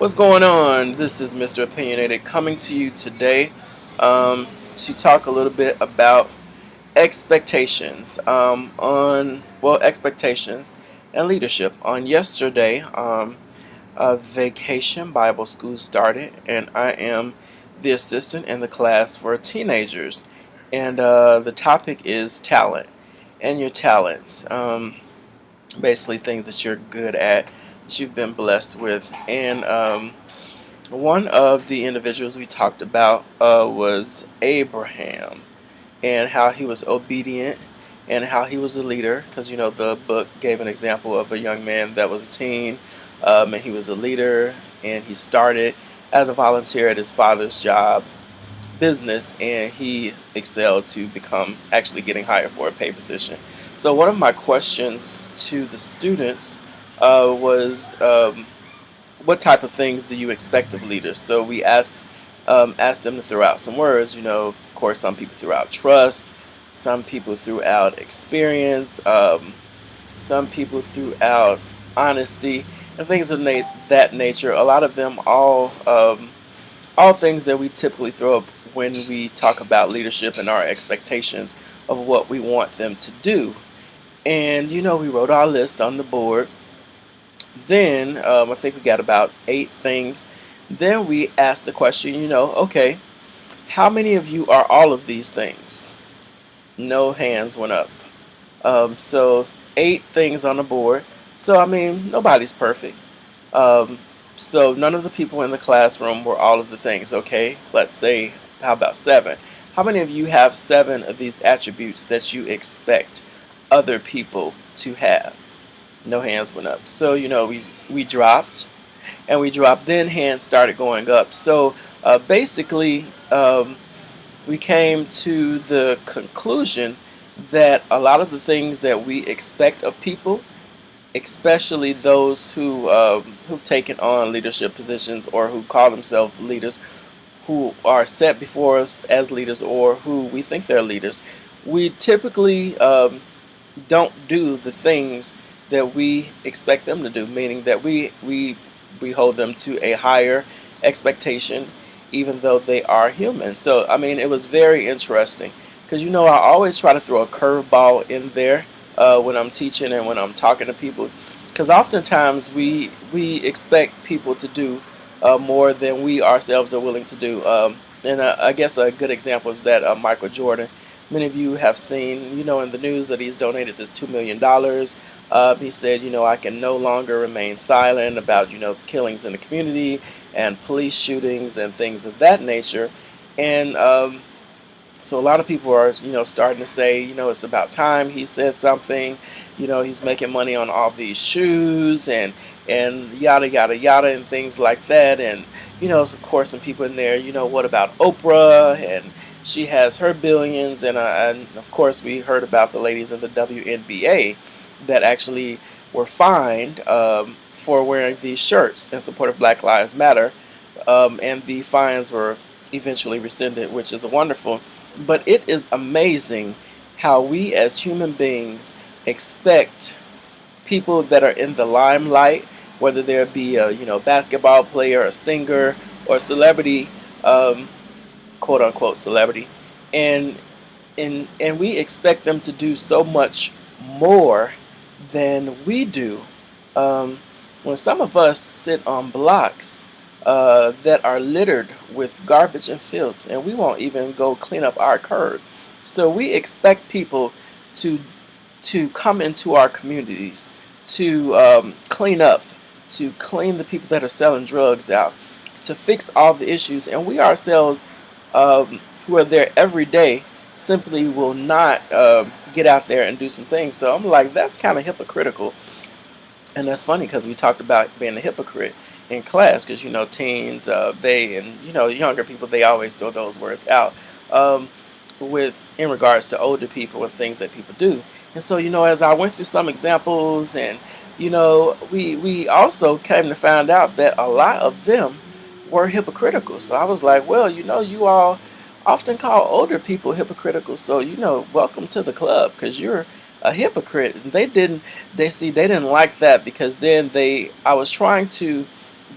What's going on? This is Mr. Opinionated coming to you today to talk a little bit about expectations expectations and leadership. On yesterday, a vacation Bible school started, and I am the assistant in the class for teenagers, and the topic is talent and your talents. Basically, things that you're good at, that you've been blessed with, and one of the individuals we talked about was Abraham and how he was obedient and how he was a leader. Because the book gave an example of a young man that was a teen, and he was a leader, and he started as a volunteer at his father's job business, and he excelled to become actually getting hired for a paid position. So one of my questions to the students was what type of things do you expect of leaders? So we asked them to throw out some words. Of course, some people threw out trust, some people threw out experience, some people threw out honesty, and things of that nature. A lot of them all things that we typically throw up when we talk about leadership and our expectations of what we want them to do. And we wrote our list on the board. Then I think we got about 8 things. Then we asked the question, okay, how many of you are all of these things? No hands went up. So 8 things on the board. So I mean, nobody's perfect. Um, so none of the people in the classroom were all of the things. Okay, let's say, how about 7? How many of you have 7 of these attributes that you expect other people to have? No hands went up. So we dropped and we dropped. Then hands started going up. So basically, we came to the conclusion that a lot of the things that we expect of people, especially those who've taken on leadership positions or who call themselves leaders, who are set before us as leaders or who we think they're leaders, we typically don't do the things that we expect them to do, meaning that we hold them to a higher expectation, even though they are human. So, I mean, it was very interesting because I always try to throw a curveball in there when I'm teaching and when I'm talking to people, because oftentimes we expect people to do more than we ourselves are willing to do. And I guess a good example is that Michael Jordan. Many of you have seen, in the news that he's donated this $2 million. He said, I can no longer remain silent about, the killings in the community and police shootings and things of that nature. And so a lot of people are, starting to say, it's about time he said something. He's making money on all these shoes and yada yada yada and things like that. And of course, some people in there, what about Oprah? And she has her billions. And of course, we heard about the ladies in the WNBA that actually were fined for wearing these shirts in support of Black Lives Matter, and the fines were eventually rescinded, which is wonderful. But it is amazing how we as human beings expect people that are in the limelight, whether there be a basketball player, a singer, or a celebrity, quote unquote celebrity, and and we expect them to do so much more than we do. Um, when some of us sit on blocks that are littered with garbage and filth, and we won't even go clean up our curb. So we expect people to come into our communities to clean up, to clean the people that are selling drugs out, to fix all the issues, and we ourselves, who are there every day, simply will not get out there and do some things. So I'm like, that's kind of hypocritical. And that's funny because we talked about being a hypocrite in class, because teens, they, and younger people, they always throw those words out, with in regards to older people and things that people do. And so as I went through some examples, and we also came to find out that a lot of them were hypocritical. So I was like, well, you all often call older people hypocritical, so welcome to the club, because you're a hypocrite. And they didn't like that, because then I was trying to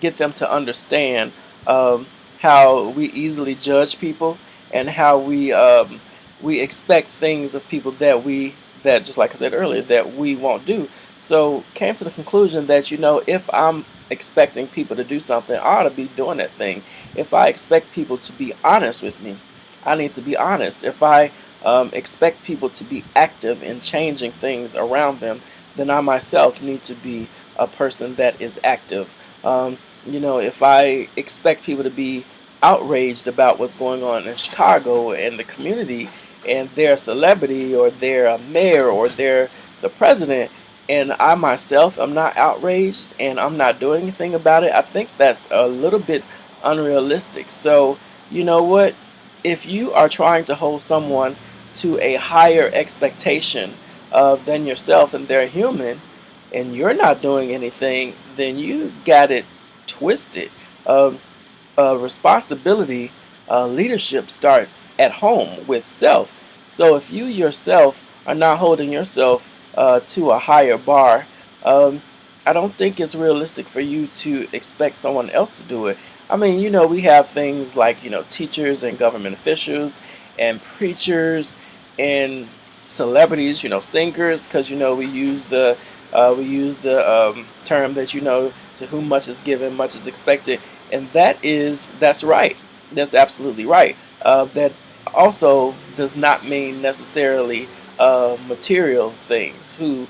get them to understand um, how we easily judge people and how we expect things of people that just like I said earlier that we won't do. So came to the conclusion that if I'm expecting people to do something, I ought to be doing that thing. If I expect people to be honest with me, I need to be honest. If I expect people to be active in changing things around them, then I myself need to be a person that is active. If I expect people to be outraged about what's going on in Chicago and the community, and they're a celebrity or they're a mayor or they're the president, and I myself am not outraged and I'm not doing anything about it, I think that's a little bit unrealistic. So, you know what? If you are trying to hold someone to a higher expectation than yourself and they're human, and you're not doing anything, then you got it twisted. Um, Responsibility, leadership starts at home with self. So if you yourself are not holding yourself to a higher bar, um, I don't think it's realistic for you to expect someone else to do it. I mean, we have things like, teachers and government officials and preachers and celebrities, singers, because, we use the term that, to whom much is given, much is expected. And that's right. That's absolutely right. That also does not mean necessarily material things. Who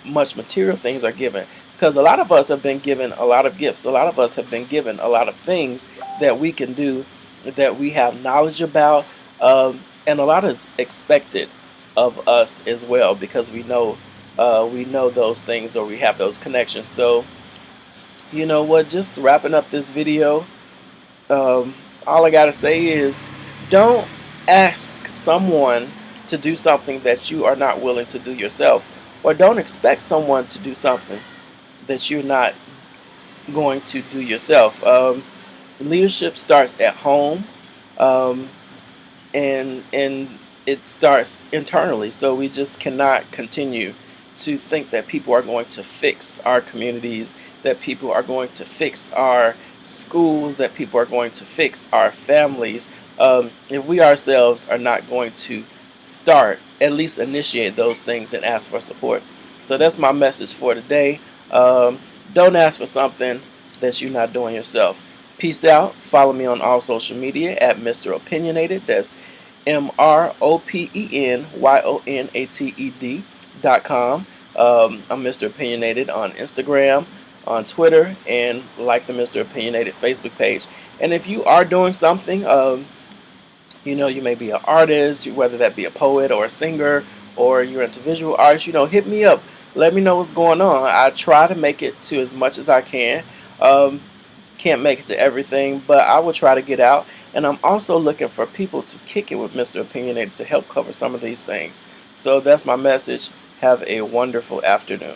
much material things are given, because a lot of us have been given a lot of gifts. A lot of us have been given a lot of things that we can do, that we have knowledge about, and a lot is expected of us as well because we know those things or we have those connections. So you know what? Just wrapping up this video, um, all I gotta say is don't ask someone to do something that you are not willing to do yourself, or don't expect someone to do something that you're not going to do yourself. Leadership starts at home, um, and it starts internally. So we just cannot continue to think that people are going to fix our communities, that people are going to fix our schools, that people are going to fix our families, if we ourselves are not going to start, at least initiate those things and ask for support. So that's my message for today. Don't ask for something that you're not doing yourself. Peace out. Follow me on all social media at Mr. Opinionated. That's MrOpinyonated.com. I'm Mr. Opinionated on Instagram, on Twitter, and like the Mr. Opinionated Facebook page. And if you are doing something, you may be an artist, whether that be a poet or a singer, or you're into visual arts, hit me up. Let me know what's going on. I try to make it to as much as I can. Um, can't make it to everything, but I will try to get out. And I'm also looking for people to kick it with Mr. Opinionated to help cover some of these things. So that's my message. Have a wonderful afternoon.